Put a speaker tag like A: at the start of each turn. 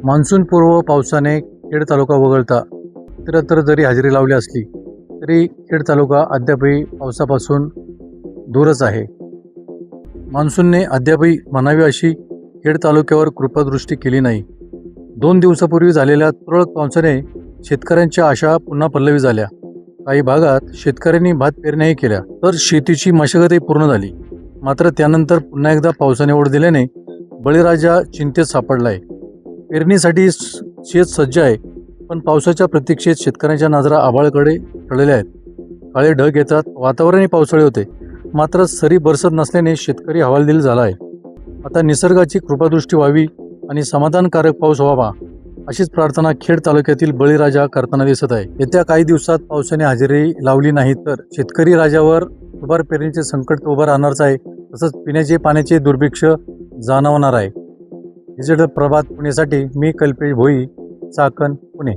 A: मान्सूनपूर्व पावसाने खेड तालुका वगळता इतरत्र जरी हजेरी लावली असली तरी खेड तालुका अद्यापही पावसापासून दूरच आहे. मान्सूनने अद्यापही म्हणावी अशी खेड तालुक्यावर कृपादृष्टी केली नाही. 2 दिवसापूर्वी झालेल्या तुरळक पावसाने शेतकऱ्यांच्या आशा पुन्हा पल्लवी झाल्या. काही भागात शेतकऱ्यांनी भात पेरण्याही केल्या तर शेतीची मशागतही पूर्ण झाली. मात्र त्यानंतर पुन्हा एकदा पावसाने ओढ दिल्याने बळीराजा चिंतेत सापडलाय. पेरणीसाठी शेत सज्ज आहे, पण पावसाच्या प्रतीक्षेत शेतकऱ्यांच्या नजरा आभाळाकडे वळलेल्या आहेत. काळे ढग येतात, वातावरणही पावसाळी होते, मात्र सरी बरसत नसल्याने शेतकरी हवालदिल झाला आहे. आता निसर्गाची कृपादृष्टी व्हावी आणि समाधानकारक पाऊस व्हावा अशीच प्रार्थना खेड तालुक्यातील बळीराजा करताना दिसत आहे. येत्या काही दिवसात पावसाने हजेरी लावली नाही तर शेतकरी राजावर दुबार पेरणीचे संकट उभं राहणारच आहे. तसंच पिण्याचे पाण्याचे दुर्भिक्ष जाणवणार आहे. डिजिटल प्रभात पुणेसाठी मी कल्पेश भोई, चाकण, पुणे.